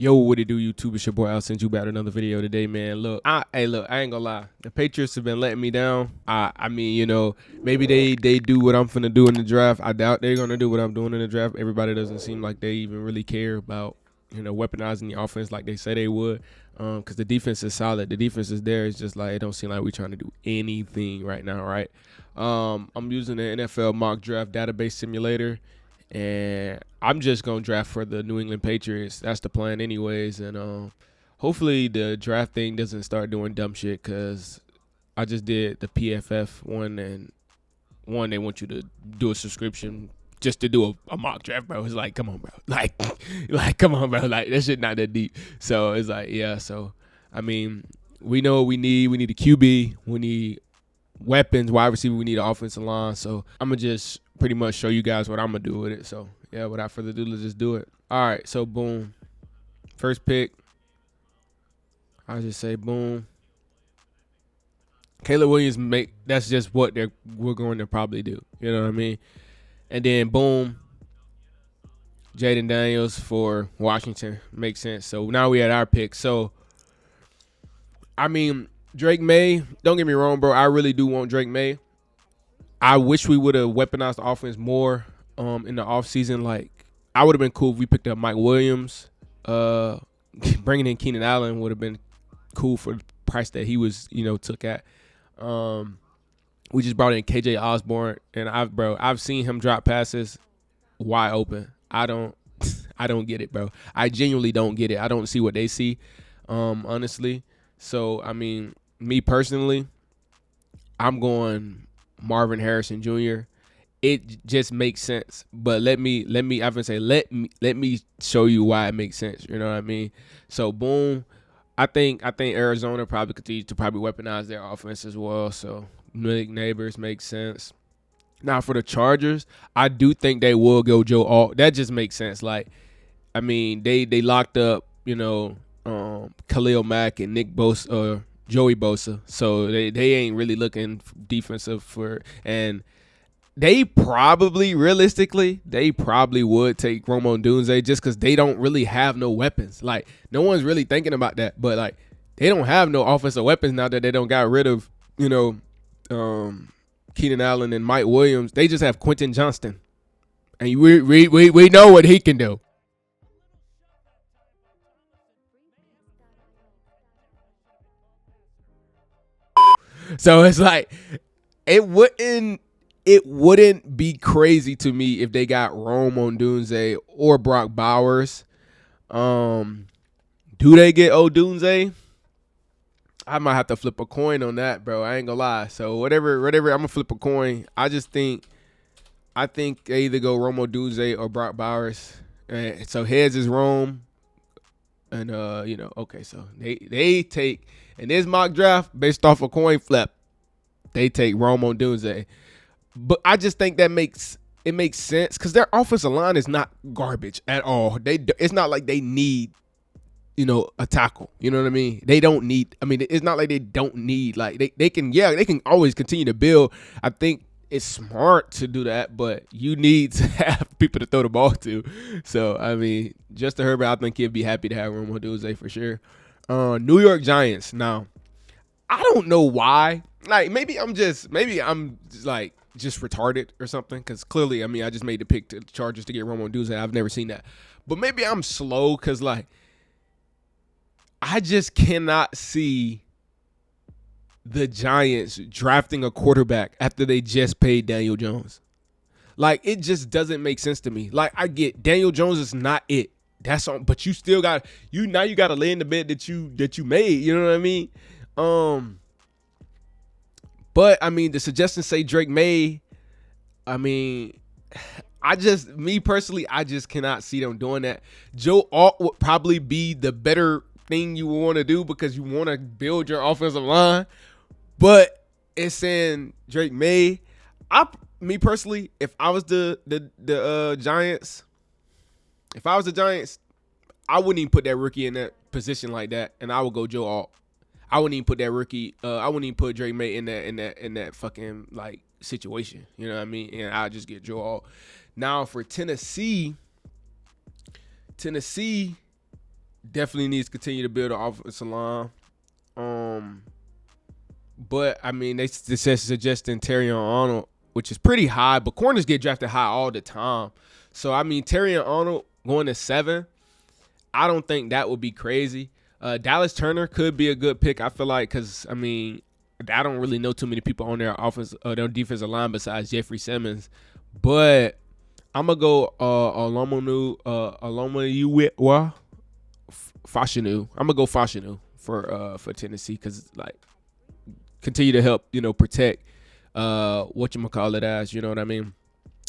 Yo, what it do, YouTube? It's your boy. I'll send you back another video today, man. Look, I ain't gonna lie. The Patriots have been letting me down. I mean, maybe they do what I'm finna do in the draft. I doubt they're gonna do what I'm doing in the draft. Everybody doesn't seem like they even really care about weaponizing the offense like they say they would. Because the defense is solid. The defense is there. It's just like it don't seem like we're trying to do anything right now, right? I'm using the NFL mock draft database simulator. And I'm just gonna draft for the New England Patriots. That's the plan, anyways. And hopefully the draft thing doesn't start doing dumb shit. Cause I just did the PFF one, and they want you to do a subscription just to do a mock draft, bro. It's like, come on, bro. Like, come on, bro. Like, that shit not that deep. So it's like, yeah. So I mean, we know what we need. We need a QB. We need weapons, wide receiver. We need an offensive line. So I'm gonna just pretty much show you guys what I'm gonna do with it. So yeah, without further ado, let's just do it. All right, so boom, first pick. I just say boom. Caleb Williams that's just what we're going to probably do. You know what I mean? And then boom, Jaden Daniels for Washington makes sense. So now we had our pick. So I mean, Drake May. Don't get me wrong, bro. I really do want Drake May. I wish we would have weaponized the offense more in the offseason. Like, I would have been cool if we picked up Mike Williams. Bringing in Keenan Allen would have been cool for the price that he was, took at. We just brought in KJ Osborne, and I've seen him drop passes wide open. I don't get it, bro. I genuinely don't get it. I don't see what they see, honestly. So, I mean, me personally, I'm going Marvin Harrison Jr. It just makes sense, but let me show you why it makes sense. You know what I mean? So boom, I think Arizona probably continues to weaponize their offense as well. So Neighbors makes sense. Now for the Chargers, I do think they will go Joe Alt. That just makes sense. Like, I mean, they locked up Khalil Mack and Nick Bosa. Joey Bosa, so they ain't really looking defensive and they probably realistically would take Rome Odunze just because they don't really have no weapons. Like, no one's really thinking about that, but like, they don't have no offensive weapons now that they don't got rid of Keenan Allen and Mike Williams. They just have Quentin Johnston, and we know what he can do. So it's like it wouldn't be crazy to me if they got Rome Odunze or Brock Bowers. Do they get Odunze? I might have to flip a coin on that, bro. I ain't gonna lie. So whatever, I'm gonna flip a coin. I think they either go Rome Odunze or Brock Bowers. And so heads is Rome. And okay, so they take in this mock draft based off a coin flip, they take Rome Odunze. But I just think that makes sense because their offensive line is not garbage at all. It's not like they need a tackle. You know what I mean? They don't need. I mean, it's not like they don't need. Like they can always continue to build. I think it's smart to do that, but you need to have people to throw the ball to. So, I mean, Justin Herbert, I think he'd be happy to have Rome Odunze for sure. New York Giants. Now, I don't know why. Like, maybe I'm just retarded or something. Because clearly, I mean, I just made the pick to the Chargers to get Rome Odunze. I've never seen that. But maybe I'm slow because, like, I just cannot see the Giants drafting a quarterback after they just paid Daniel Jones. Like, it just doesn't make sense to me. Like, I get Daniel Jones is not it. That's on, but you still got you got to lay in the bed that you made. You know what I mean? But I mean, the suggestions say Drake May. I mean, me personally, I just cannot see them doing that. Joe Alt would probably be the better thing you want to do because you want to build your offensive line. But it's saying Drake May. Me personally, if I was the Giants, I wouldn't even put that rookie in that position like that, and I would go Joe Alt. I wouldn't even put that rookie. I wouldn't even put Drake May in that fucking like situation. You know what I mean? And I'll just get Joe Alt. Now for Tennessee, Definitely needs to continue to build an offensive line. But I mean, they suggesting Terrion Arnold, which is pretty high, but corners get drafted high all the time. So I mean, Terrion Arnold going to 7, I don't think that would be crazy. Dallas Turner could be a good pick, I feel like, because I mean, I don't really know too many people on their their defensive line besides Jeffrey Simmons. But I'm gonna go Alomoyuwa Fashanu. I'm gonna go Fashanu for Tennessee, because like continue to help protect whatchamacallit as, you know what I mean.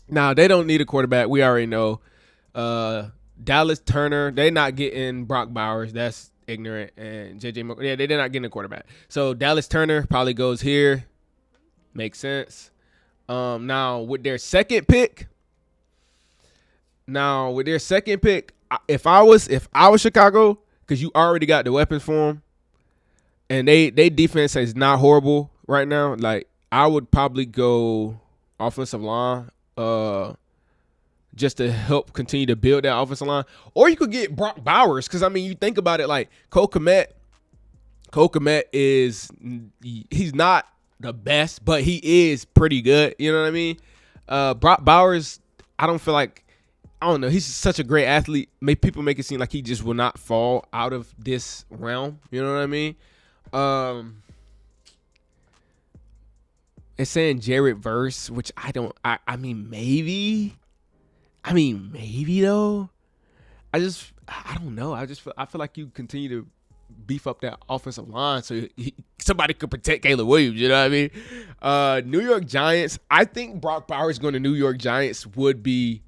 Now they don't need a quarterback. We already know. Dallas Turner, they're not getting Brock Bowers. That's ignorant. And JJ, they're not getting a quarterback. So Dallas Turner probably goes here. Makes sense. Now with their second pick, if I was Chicago, because you already got the weapons for them, and they defense is not horrible right now. Like, I would probably go offensive line, just to help continue to build that offensive line. Or you could get Brock Bowers, because I mean, you think about it, like Cole Kmet he's not the best, but he is pretty good. You know what I mean? Brock Bowers, I don't know. He's such a great athlete. People make it seem like he just will not fall out of this realm. You know what I mean? It's saying Jared Verse, which I mean, maybe though. I don't know. I feel like you continue to beef up that offensive line so somebody could protect Caleb Williams. You know what I mean? New York Giants. I think Brock Bowers going to New York Giants would be.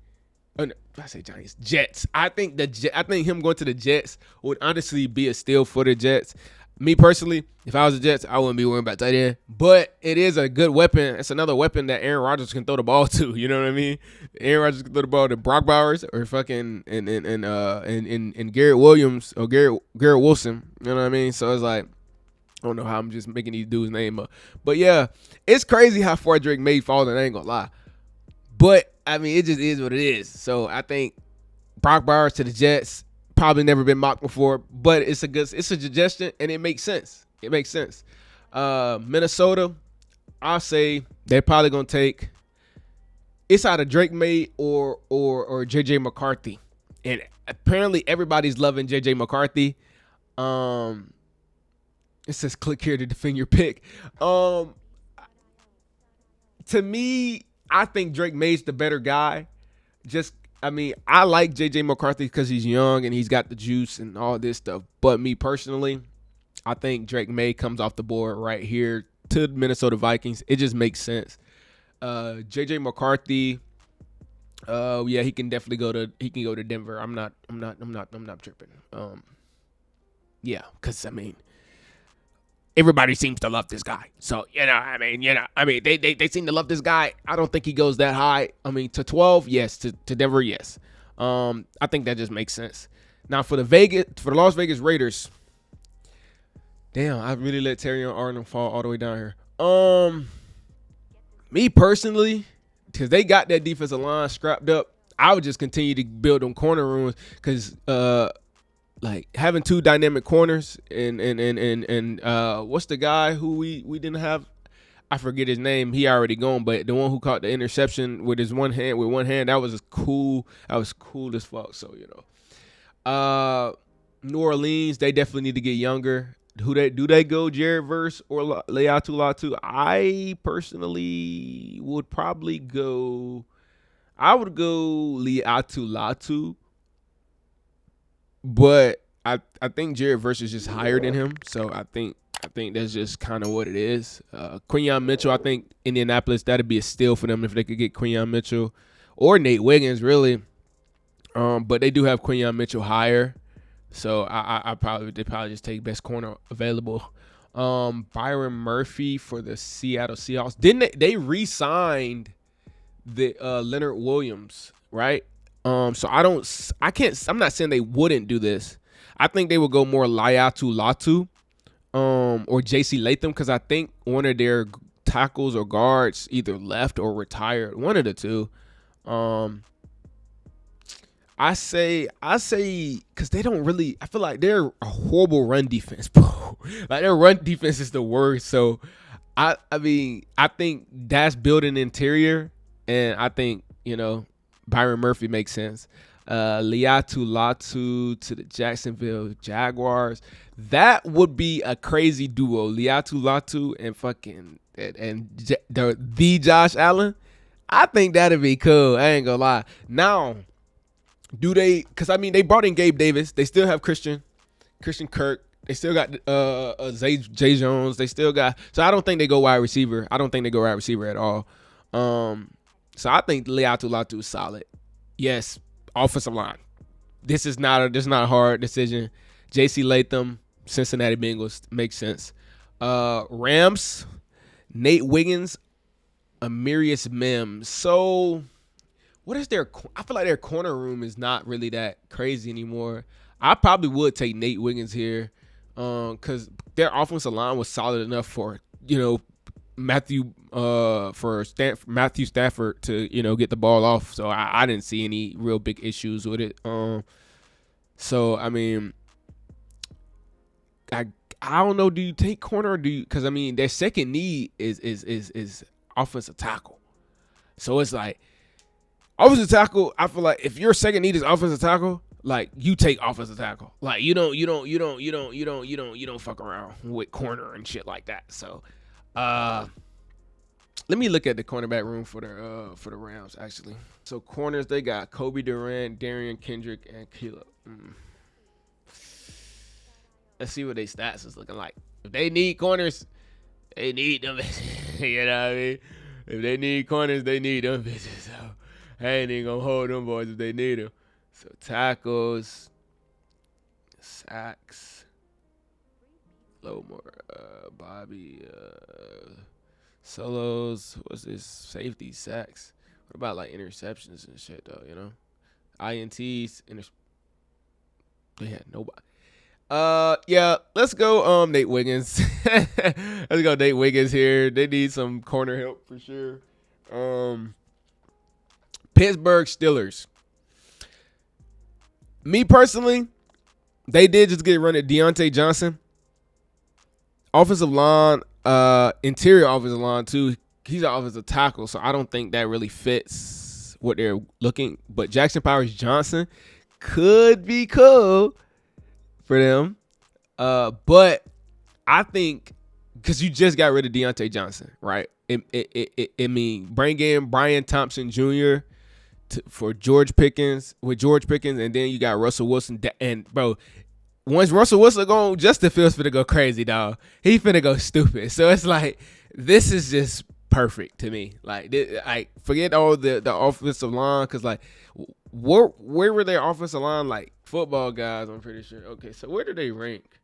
I say Giants, Jets. I think him going to the Jets would honestly be a steal for the Jets. Me personally, if I was the Jets, I wouldn't be worrying about tight end. But it is a good weapon. It's another weapon that Aaron Rodgers can throw the ball to. You know what I mean? Aaron Rodgers can throw the ball to Brock Bowers or fucking and Garrett Williams or Garrett Wilson. You know what I mean? So it's like, I don't know how I'm just making these dudes' name up. But yeah, it's crazy how far Drake May falls, and I ain't gonna lie. But I mean, it just is what it is. So I think Brock Bowers to the Jets, probably never been mocked before, but it's a suggestion, and it makes sense. Minnesota, I'll say they're probably gonna take. It's either Drake May or JJ McCarthy, and apparently everybody's loving JJ McCarthy. It says click here to defend your pick. To me, I think Drake May's the better guy. I like JJ McCarthy because he's young and he's got the juice and all this stuff. But me personally, I think Drake May comes off the board right here to the Minnesota Vikings. It just makes sense. JJ McCarthy, he can definitely go to Denver. I'm not tripping. Because I mean, everybody seems to love this guy. So, they seem to love this guy. I don't think he goes that high. I mean, to 12, yes. To Denver, yes. I think that just makes sense. Now, for the Las Vegas Raiders, damn, I really let Terrion Arnold fall all the way down here. Me personally, because they got that defensive line scrapped up, I would just continue to build them corner rooms, because like having two dynamic corners and what's the guy who we didn't have? I forget his name. He already gone, but the one who caught the interception with one hand, that was cool. That was cool as fuck. So, New Orleans, they definitely need to get younger. Do they go Jared Verse or Leatu Latu? I personally would probably go. I would go Leatu Latu. But I think Jared Verse is just higher than him, so I think that's just kind of what it is. Quinyon Mitchell, I think Indianapolis, that'd be a steal for them if they could get Quinyon Mitchell or Nate Wiggins, really. But they do have Quinyon Mitchell higher, so they probably just take best corner available. Byron Murphy for the Seattle Seahawks. Didn't they re-signed the Leonard Williams, right? I'm not saying they wouldn't do this. I think they would go more Leatu Latu, or JC Latham, because I think one of their tackles or guards either left or retired, one of the two. I say, because they don't really. I feel like they're a horrible run defense, bro. Like their run defense is the worst. So I mean, I think that's building interior, and I think Byron Murphy makes sense. Liatu Latu to the Jacksonville Jaguars. That would be a crazy duo. Liatu Latu and fucking the Josh Allen. I think that'd be cool. I ain't gonna lie. Now, do they? Because I mean, they brought in Gabe Davis. They still have Christian Kirk. They still got Zay Jones. They still got. So I don't think they go wide receiver. I don't think they go wide receiver at all. So I think Liatu Latu is solid. Yes, offensive line. This is not a hard decision. J.C. Latham, Cincinnati Bengals makes sense. Rams, Nate Wiggins, Amirius Mims. So what is their? I feel like their corner room is not really that crazy anymore. I probably would take Nate Wiggins here, because their offensive line was solid enough for Matthew Stafford to get the ball off. So I didn't see any real big issues with it. So I mean, I don't know. Do you take corner or do you? Because I mean, their second need is offensive tackle. So it's like offensive tackle. I feel like if your second need is offensive tackle, like you take offensive tackle. Like you don't fuck around with corner and shit like that. So, let me look at the cornerback room for the Rams actually. So corners, they got Kobe Durant, Darian Kendrick, and Caleb. Let's see what their stats is looking like. If they need corners, they need them. You know what I mean? If they need corners, they need them bitches. So I ain't even gonna hold them boys if they need them. So tackles, sacks, a little more. Bobby, solos. What's this? Safety, sacks. What about like interceptions and shit though? INTs. They had nobody. Yeah, let's go. Nate Wiggins. Let's go, Nate Wiggins here. They need some corner help for sure. Pittsburgh Steelers. Me personally, they did just get run at Deontay Johnson. Offensive line, interior offensive line too. He's an offensive tackle, so I don't think that really fits what they're looking. But Jackson Powers Johnson could be cool for them. But I think because you just got rid of Deontay Johnson, right? I mean, bring in Brian Thompson Jr. For George Pickens, and then you got Russell Wilson. And bro, once Russell Wilson gone, Justin Fields finna go crazy, dog. He finna go stupid. So it's like this is just perfect to me. Like, forget all the offensive line, because like, where were their offensive line like football guys? I'm pretty sure. Okay, so where did they rank?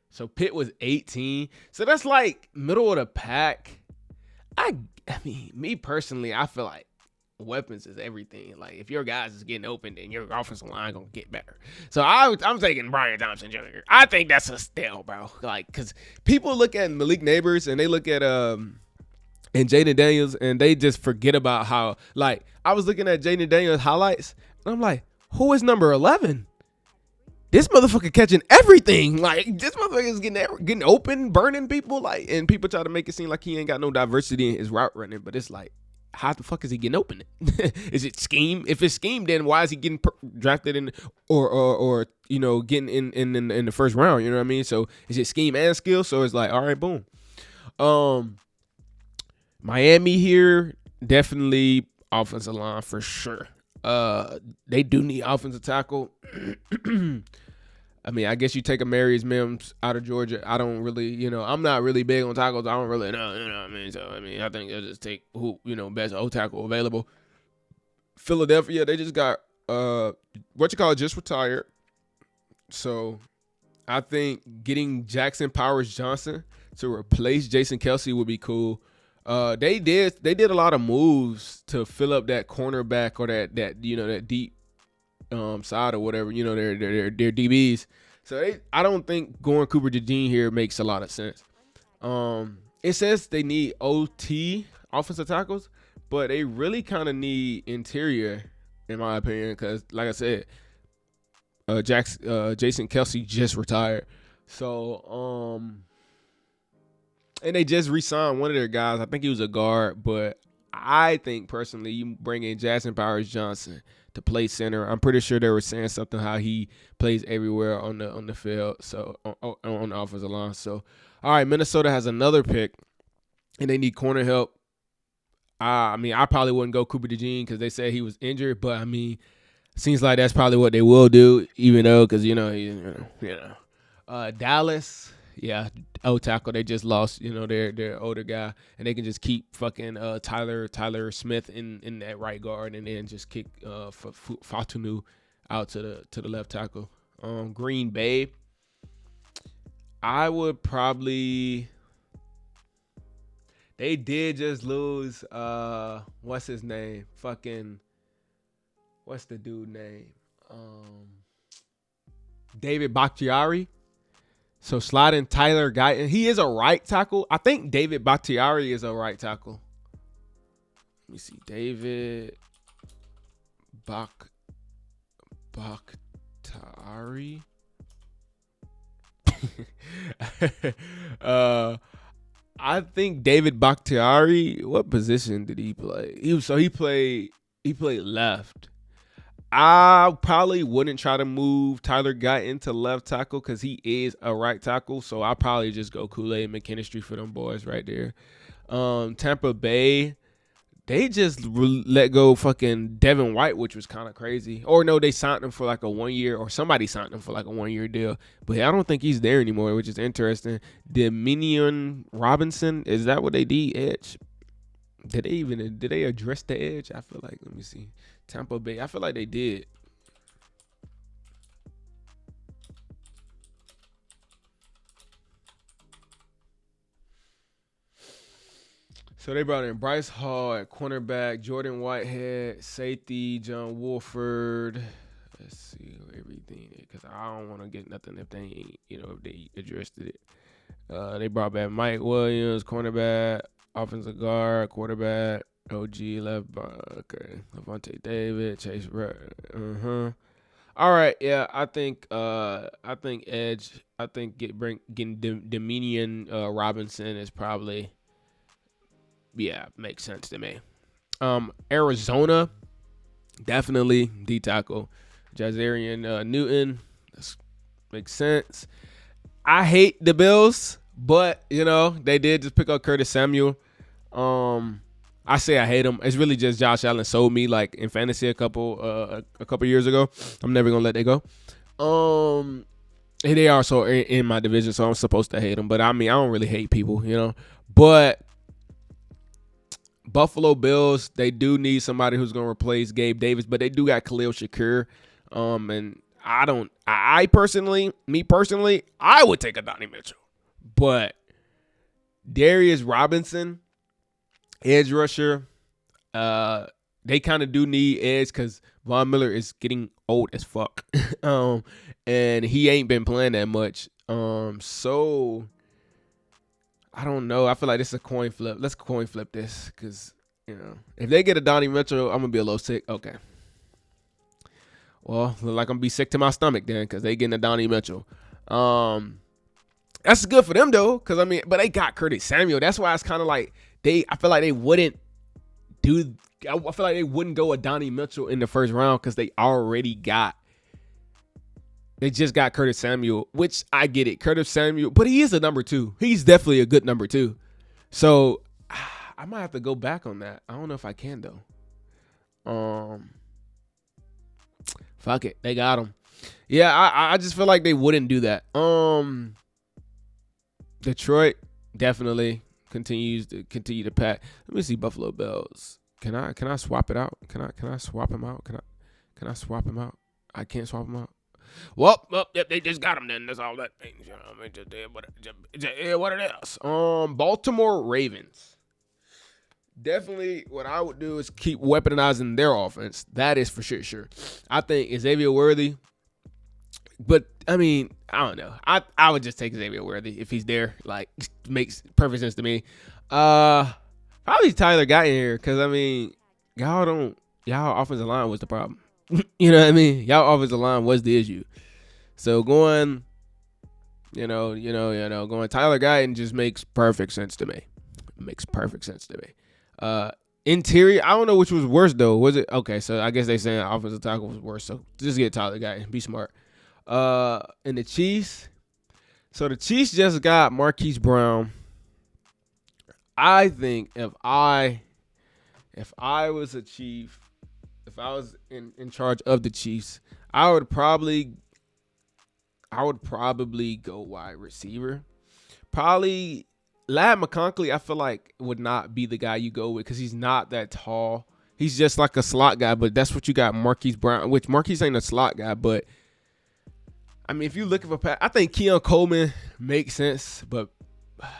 So Pitt was 18. So that's like middle of the pack. I mean, me personally, I feel like weapons is everything. Like, if your guys is getting open, then your offensive line gonna get better. So I'm taking Brian Thompson Jr. I think that's a steal, bro. Like, because people look at Malik Neighbors and they look at and Jaden Daniels, and they just forget about how, like, I was looking at Jaden Daniels highlights and I'm like, who is number 11? This motherfucker catching everything. Like, this motherfucker is getting open, burning people. Like, and people try to make it seem like he ain't got no diversity in his route running, but it's like, how the fuck is he getting open? Is it scheme? If it's scheme, then why is he getting drafted in, or getting in the first round? You know what I mean? So is it scheme and skill? So it's like, all right, boom. Miami here, definitely offensive line for sure. They do need offensive tackle. I mean, I guess you take Amarius Mims out of Georgia. I don't really, I'm not really big on tackles. I don't really know, what I mean? So, I mean, I think they'll just take who, best O tackle available. Philadelphia, they just got, just retired. So, I think getting Jackson Powers Johnson to replace Jason Kelce would be cool. They did a lot of moves to fill up that cornerback or that deep side or whatever, their DBs. So I don't think going Cooper DeJean here makes a lot of sense. It says they need OT offensive tackles, but they really kind of need interior in my opinion, because like I said, Jason Kelsey just retired. So, and they just re-signed one of their guys. I think he was a guard, but I think personally, you bring in Jackson Powers Johnson to play center. I'm pretty sure they were saying something how he plays everywhere on the field. So on the offensive line. So, all right, Minnesota has another pick, and they need corner help. I mean, I probably wouldn't go Cooper DeJean because they said he was injured, but I mean, seems like that's probably what they will do, even though because Dallas, yeah, O tackle. They just lost, their older guy, and they can just keep fucking Tyler Smith in that right guard, and then just kick Fatunu out to the left tackle. Green Bay, I would probably. They did just lose. What's his name? What's the dude name? David Bakhtiari. So sliding Tyler Guyton. He is a right tackle. I think David Bakhtiari is a right tackle. Let me see. David Bakhtiari. I think David Bakhtiari. What position did he play? He played left. I probably wouldn't try to move Tyler Guyton to left tackle because he is a right tackle. So I'll probably just go Kool-Aid McKinstry for them boys right there. Tampa Bay, they just let go fucking Devin White, which was kind of crazy. Or no, they signed him for like a 1 year, or somebody signed him for like a 1 year deal. But I don't think he's there anymore, which is interesting. Dominion Robinson, is that what they did? Edge? Did they address the edge? I feel like, let me see. Tampa Bay, I feel like they did. So they brought in Bryce Hall at cornerback, Jordan Whitehead, safety, John Wolford. Let's see everything, because I don't want to get nothing if they ain't, if they addressed it. They brought back Mike Williams, cornerback, offensive guard, quarterback, OG left, okay, Levante David, Chase All right, yeah, I think edge. I think getting Dominion Robinson is probably, makes sense to me. Arizona, definitely D tackle, Jazarian Newton. That makes sense. I hate the Bills, but they did just pick up Curtis Samuel. I say I hate him. It's really just Josh Allen sold me like in fantasy a couple years ago. I'm never gonna let that go. They are so in my division, so I'm supposed to hate them. But I mean, I don't really hate people, But Buffalo Bills, they do need somebody who's gonna replace Gabe Davis, but they do got Khalil Shakir. And I personally, I would take a Donnie Mitchell, but Darius Robinson, edge rusher, they kind of do need edge because Von Miller is getting old as fuck, and he ain't been playing that much. So I don't know. I feel like this is a coin flip. Let's coin flip this because if they get a Donnie Mitchell, I'm gonna be a little sick. Okay. Well, look like I'm gonna be sick to my stomach then because they getting a Donnie Mitchell. That's good for them though, because I mean, but they got Curtis Samuel. That's why it's kind of like I feel like they wouldn't do. I feel like they wouldn't go a Donnie Mitchell in the first round because they just got Curtis Samuel, which I get it, Curtis Samuel, but he is a number 2. He's definitely a good number 2. So I might have to go back on that. I don't know if I can though. Fuck it, they got him. Yeah, I just feel like they wouldn't do that. Detroit definitely continue to pack. Let me see Buffalo Bills. Can I swap it out? Can I swap him out? Can I swap him out? I can't swap him out. Well, yep, they just got him then. That's all that means. What it is. Baltimore Ravens. Definitely what I would do is keep weaponizing their offense. That is for sure. I think Xavier Worthy. But, I mean, I don't know. I would just take Xavier Worthy if he's there. Like, makes perfect sense to me. Probably Tyler got in here because, I mean, y'all don't. y'all offensive line was the problem. You know what I mean? Y'all offensive line was the issue. So going, going Tyler Guyton just makes perfect sense to me. Makes perfect sense to me. Interior, I don't know which was worse though. Was it okay? So I guess they saying offensive tackle was worse. So just get Tyler Guyton. Be smart. And the Chiefs. So the Chiefs just got Marquise Brown. I think if I was a Chief, if I was in charge of the Chiefs, I would probably go wide receiver. Probably Lad McConkey, I feel like would not be the guy you go with because he's not that tall. He's just like a slot guy, but that's what you got Marquise Brown, which Marquise ain't a slot guy, but I mean, if you're looking for I think Keon Coleman makes sense, but I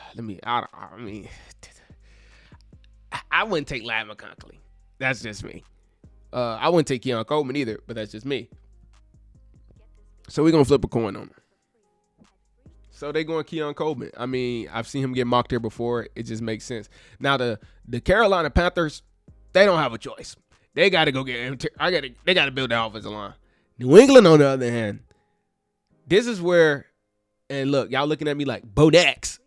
wouldn't take Lad McConkey. That's just me. I wouldn't take Keon Coleman either, but that's just me. So we're going to flip a coin on him. So they going Keon Coleman. I mean, I've seen him get mocked here before. It just makes sense. Now, the Carolina Panthers, they don't have a choice. They got to go get they got to build their offensive line. New England, on the other hand, this is where, and look, y'all looking at me like, Bo Nix,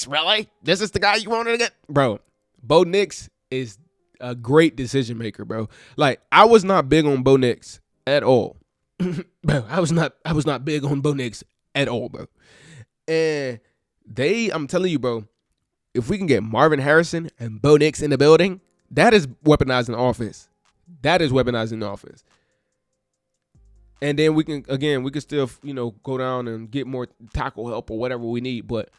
really? This is the guy you wanted to get? Bro, Bo Nix is a great decision maker, bro. Like, I was not big on Bo Nix at all. Bro, I was not big on Bo Nix at all, bro. And I'm telling you, bro, if we can get Marvin Harrison and Bo Nix in the building, that is weaponizing offense. That is weaponizing the offense. And then we can still, go down and get more tackle help or whatever we need. But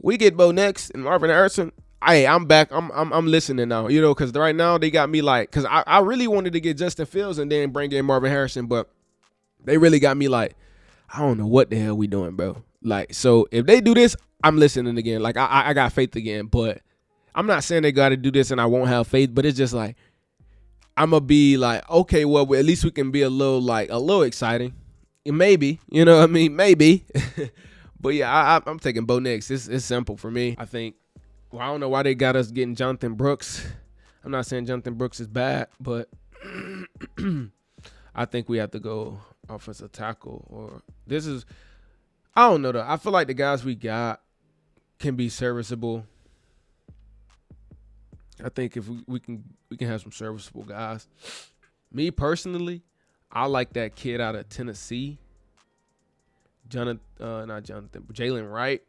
we get Bo Nix and Marvin Harrison. I'm back. I'm listening now, because right now they got me like, because I really wanted to get Justin Fields and then bring in Marvin Harrison, but they really got me like, I don't know what the hell we doing, bro. Like, so if they do this, I'm listening again. Like, I got faith again, but I'm not saying they got to do this and I won't have faith, but it's just like, I'm going to be like, okay, well, at least we can be a little exciting. Maybe, you know what I mean? Maybe. But yeah, I'm taking Bo Nix. It's simple for me. I think, I don't know why they got us getting Jonathan Brooks. I'm not saying Jonathan Brooks is bad, but I think we have to go offensive tackle. Or I don't know though. I feel like the guys we got can be serviceable. I think if we can have some serviceable guys. Me personally, I like that kid out of Tennessee. Jalen Wright.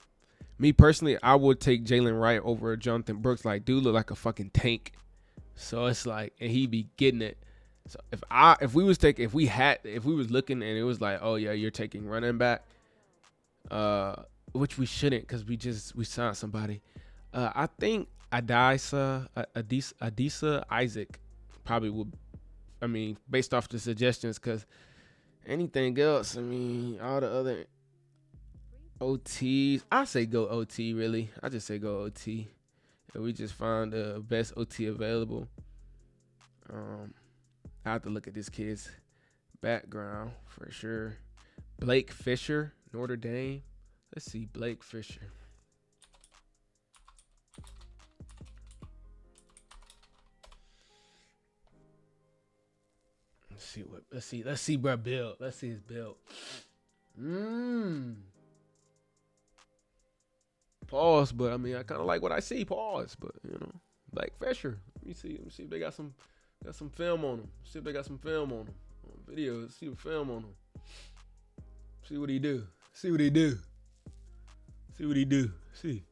Me personally, I would take Jalen Wright over Jonathan Brooks. Like, dude look like a fucking tank. So it's like, and he be getting it. So if we was looking and it was like, oh yeah, you're taking running back, which we shouldn't because we signed somebody. I think Adisa Isaac probably would. I mean, based off the suggestions, because anything else, I mean, all the other OTs, I say go OT, really. I just say go OT. And we just find the best OT available. I have to look at this kid's background for sure. Blake Fisher, Notre Dame. Let's see, Blake Fisher. Let's see bro build. Let's see his build. Pause, but I mean I kinda like what I see. Pause, but Blake Fisher. Let me see if they got some film on him. See if they got some film on him. On video. Let's see the film on him. See what he do. See.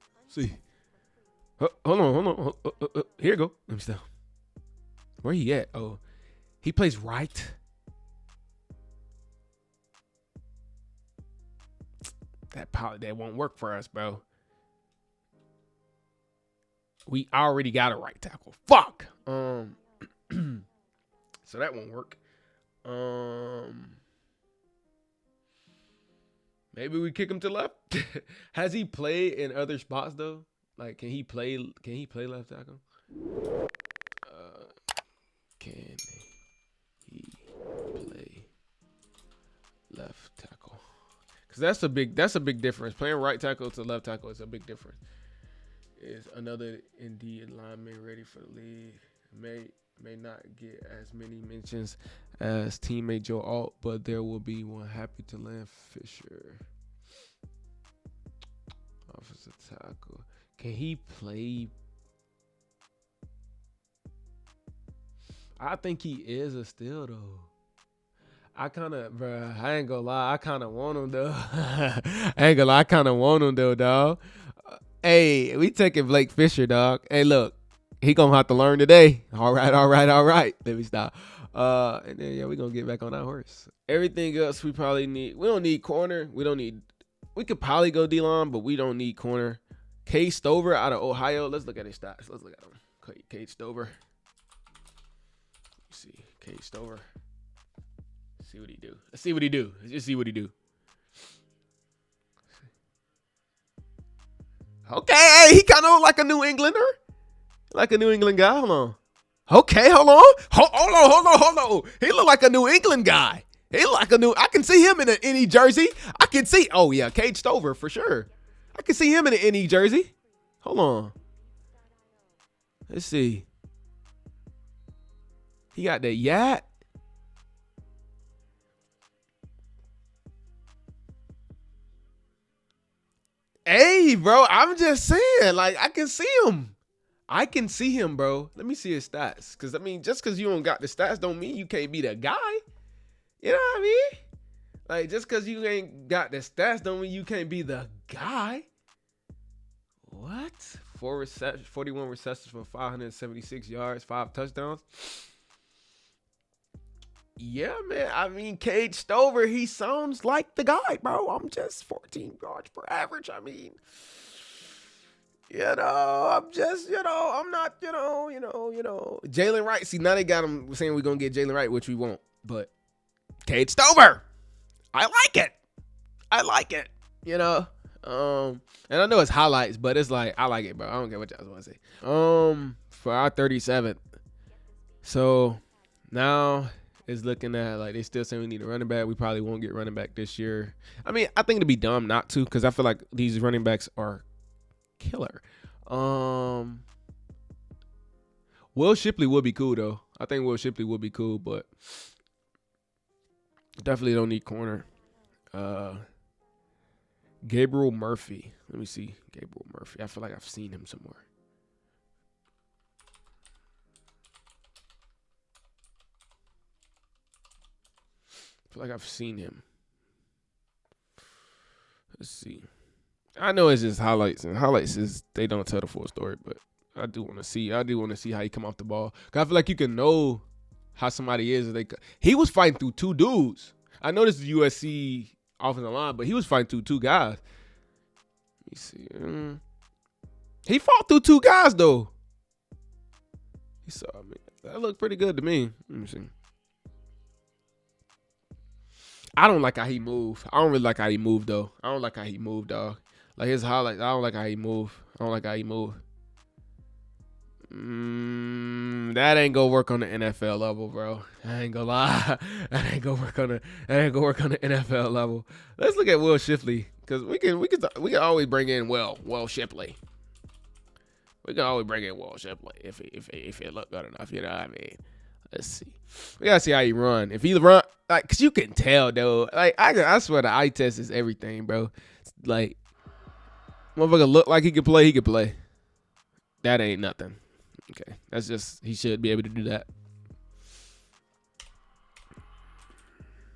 Hold on. Here you go. Let me stop. Where he at? Oh, he plays right. That won't work for us, bro. We already got a right tackle. Fuck. So that won't work. Maybe we kick him to left. Has he played in other spots though? Like, can he play left tackle? Can he play left tackle? Because that's a big difference. Playing right tackle to left tackle is a big difference. Is another Indeed lineman ready for the league? may not get as many mentions as teammate Joe Alt, but there will be one. Happy to land Fisher. Offensive tackle. Can he play? I think he is a steal though. I ain't gonna lie, I kind of want him though. I ain't gonna lie, I kind of want him though, dog. Hey, we taking Blake Fisher, dog. Hey, look, he gonna have to learn today. All right. Let me stop. And then yeah, we gonna get back on our horse. Everything else we probably need. We don't need corner. We could probably go D-line, but we don't need corner. Cade Stover out of Ohio. Let's look at his stats. Let's look at him. Cade Stover. Let's see, Cade Stover. See what he do. Let's see what he do. Let's just see what he do. Okay, hey, he kind of look like a New Englander. Like a New England guy. Hold on. Okay, hold on. Hold on. He look like a New England guy. He look like I can see him in an NE jersey. I can see. Oh, yeah, Cade Stover for sure. I can see him in an NE jersey. Hold on. Let's see. He got that yacht. Hey, bro, I'm just saying, like, I can see him, bro. Let me see his stats. Because, I mean, just because you don't got the stats don't mean you can't be the guy. You know what I mean? Like, just because you ain't got the stats don't mean you can't be the guy. What? 41 receptions for 576 yards, 5 touchdowns. Yeah, man. I mean, Cade Stover, he sounds like the guy, bro. I'm just 14 yards per average. I mean, I'm just, I'm not, Jalen Wright. See, now they got him saying we're going to get Jalen Wright, which we won't. But Cade Stover, I like it, and I know it's highlights, but it's like, I like it, bro. I don't care what y'all want to say. For our 37th. So now is looking at like they still saying we need a running back. We probably won't get running back this year. I mean, I think it'd be dumb not to because I feel like these running backs are killer. Will Shipley would be cool though. I think Will Shipley would be cool, but definitely don't need corner. Gabriel Murphy. Let me see. Gabriel Murphy. I feel like I've seen him somewhere. I feel like I've seen him. Let's see. I know it's just highlights, and highlights is they don't tell the full story, but I do want to see. I do want to see how he come off the ball. Cause I feel like you can know how somebody is. He was fighting through 2 dudes. I know this is USC offensive line, but he was fighting through 2 guys. Let me see. He fought through 2 guys though. He saw me. That looked pretty good to me. Let me see. I don't like how he moved. I don't really like how he moved though. I don't like how he moved, dog. Like his highlights, I don't like how he moved. That ain't gonna work on the NFL level, bro. I ain't gonna lie. That ain't gonna work on the NFL level. Let's look at Will Shipley because we can always bring in Will Shipley. We can always bring in Will Shipley if it look good enough. You know what I mean? Let's see. We gotta see how he run. If he run, like, cause you can tell though. Like I swear the eye test is everything, bro. Like, motherfucker look like he could play. He could play. That ain't nothing. Okay, that's just he should be able to do that.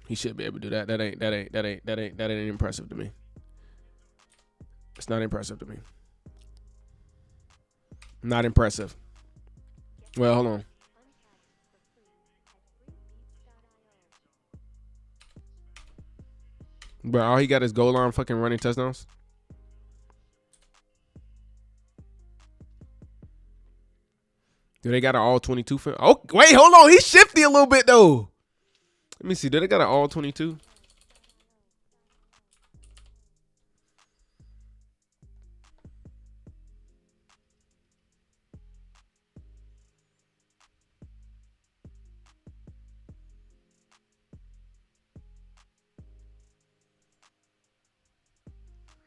He should be able to do that. That ain't impressive to me. It's not impressive to me. Not impressive. Well, hold on. Bro, all he got is goal line fucking running touchdowns. Do they got an all 22 film? Oh, wait, hold on. He's shifty a little bit though. Let me see. Do they got an all 22?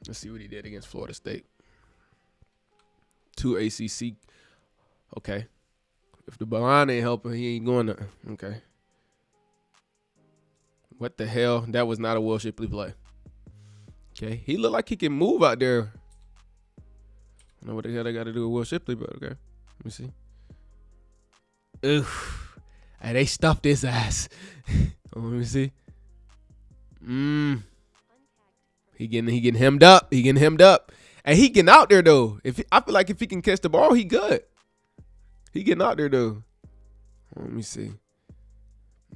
Let's see what he did against Florida State. 2 ACC. Okay. If the line ain't helping, he ain't going to. Okay. What the hell? That was not a Will Shipley play. Okay. He looked like he can move out there. I don't know what the hell they got to do with Will Shipley, but okay. Let me see. Oof. Hey, they stuffed his ass. Let me see. He getting hemmed up. He getting hemmed up. And he getting out there though. I feel like if he can catch the ball, he good. He getting out there though. Let me see. I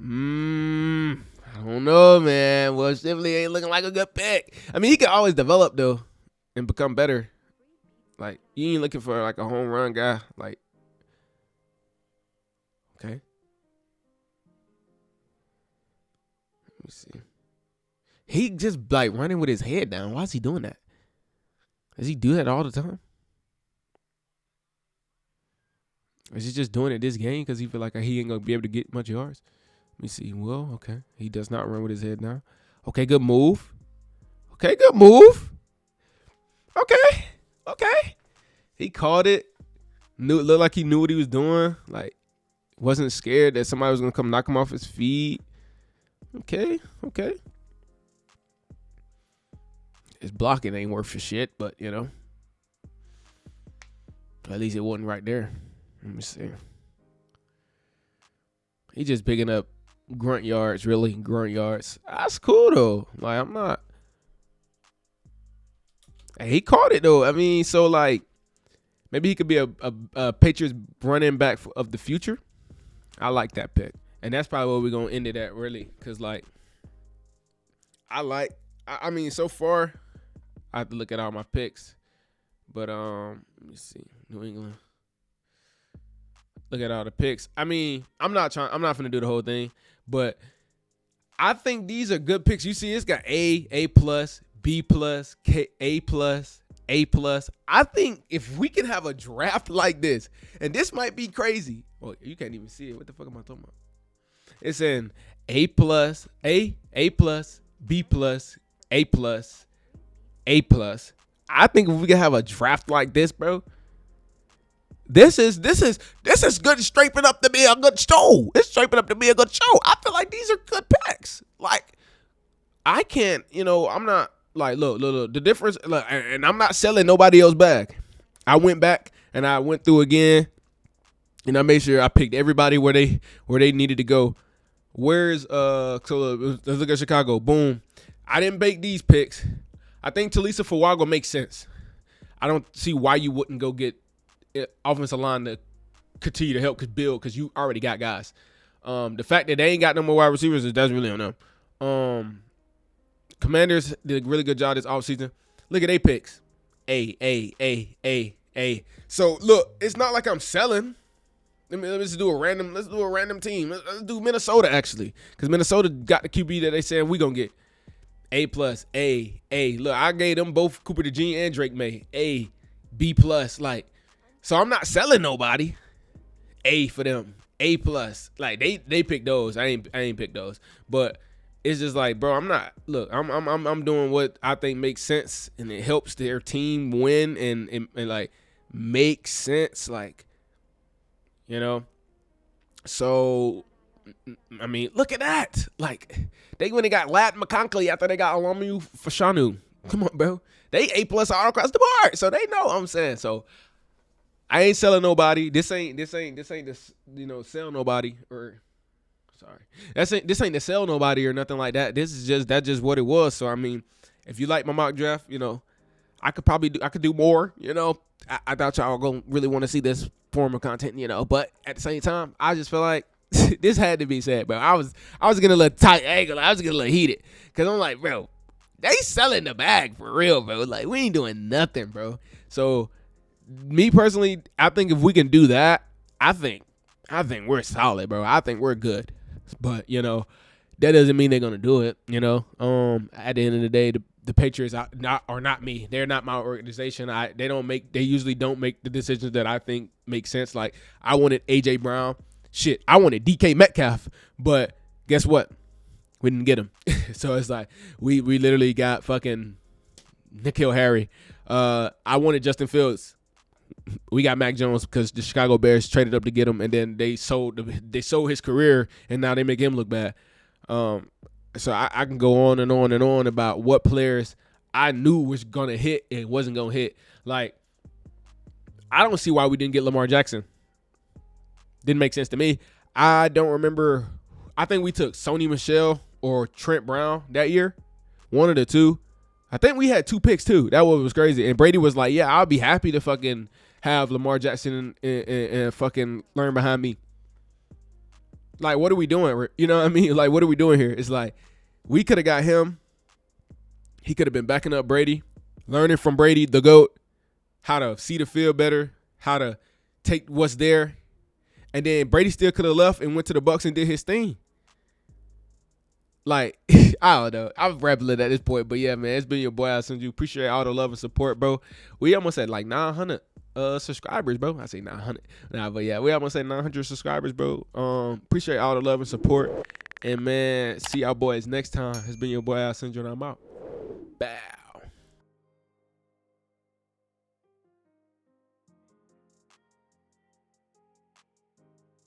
don't know, man. Well, Shipley ain't looking like a good pick. I mean, he can always develop though and become better. Like, you ain't looking for like a home run guy. Like, okay. Let me see. He just like running with his head down. Why is he doing that? Does he do that all the time? Or is he just doing it this game because he feel like he ain't gonna be able to get much yards? Let me see. Well, okay. He does not run with his head down. Okay, good move. Okay, good move. Okay. He caught it. Looked like he knew what he was doing. Like, wasn't scared that somebody was gonna come knock him off his feet. Okay. His blocking ain't worth for shit, but you know, at least it wasn't right there. Let me see. He just picking up grunt yards, really grunt yards. That's cool though. Like, I'm not. And he caught it though. I mean, so like, maybe he could be a Patriots running back of the future. I like that pick, and that's probably what we're gonna end it at, really, because like, I mean, so far, I have to look at all my picks, but let me see, New England. Look at all the picks. I mean, I'm not gonna do the whole thing, but I think these are good picks. You see, it's got A plus, B plus, A plus, A plus. I think if we can have a draft like this, and this might be crazy. Well, you can't even see it. What the fuck am I talking about? It's in A plus, A plus, B plus, A plus, A plus. I think if we can have a draft like this, bro, this is good, straighten up to be a good show. It's straighten up to be a good show. I feel like these are good picks. Like, I can't, I'm not like, look, the difference, look, and I'm not selling nobody else back. I went back and I went through again, and I made sure I picked everybody where they needed to go. Where's so let's look at Chicago. Boom. I didn't bake these picks. I think Talisa Fuago makes sense. I don't see why you wouldn't go get offensive line to continue to help build, because you already got guys. The fact that they ain't got no more wide receivers, that's really on them. Commanders did a really good job this offseason. Look at their picks. A. So look, it's not like I'm selling. Let me just do a random team. Let's do Minnesota, actually, because Minnesota got the QB that they said we gonna get. A plus, A. Look, I gave them both Cooper DeJean and Drake May. A, B plus, like. So I'm not selling nobody. A for them. A plus. Like, they picked those. I ain't picked those. But it's just like, bro, I'm not. Look, I'm doing what I think makes sense, and it helps their team win and like make sense, like, So I mean, look at that. Like, they went and got Lat McConkey after they got Alamu Fashanu. Come on, bro. They A plus all across the board, so they know what I'm saying. So I ain't selling nobody. This ain't this sell nobody, or sorry. This ain't to sell nobody or nothing like that. This is just what it was. So I mean, if you like my mock draft, I could do more, I thought y'all gonna really want to see this form of content, but at the same time, I just feel like this had to be said, bro. I was getting a little tight angle. I was getting a little heated, because I'm like, bro, they selling the bag for real, bro. Like, we ain't doing nothing, bro. So me personally, I think if we can do that, I think we're solid, bro. I think we're good. But, that doesn't mean they're going to do it, At the end of the day, the Patriots are not me. They're not my organization. They usually don't make the decisions that I think make sense. Like, I wanted A.J. Brown. Shit, I wanted DK Metcalf. But guess what? We didn't get him. So it's like, we literally got fucking N'Keal Harry. I wanted Justin Fields. we got Mac Jones because the Chicago Bears traded up to get him, and then they sold his career, and now they make him look bad. So I can go on and on and on about what players I knew was gonna hit and wasn't gonna hit. Like, I don't see why we didn't get Lamar Jackson. Didn't make sense to me. I don't remember. I think we took Sony Michel or Trent Brown that year. One of the two. I think we had 2 picks too. That was crazy. And Brady was like, yeah, I'll be happy to fucking have Lamar Jackson and fucking learn behind me. Like, what are we doing? You know what I mean? Like, what are we doing here? It's like, we could have got him. He could have been backing up Brady, learning from Brady, the GOAT, how to see the field better, how to take what's there. And then Brady still could have left and went to the Bucs and did his thing. Like, I don't know. I'm rambling at this point. But yeah, man, it's been your boy. I send you. Appreciate all the love and support, bro. We almost had like 900 subscribers, bro. I say 900. Nah, but yeah, we almost had 900 subscribers, bro. Appreciate all the love and support. And man, see y'all boys next time. It's been your boy. I send you and I'm out. Bye.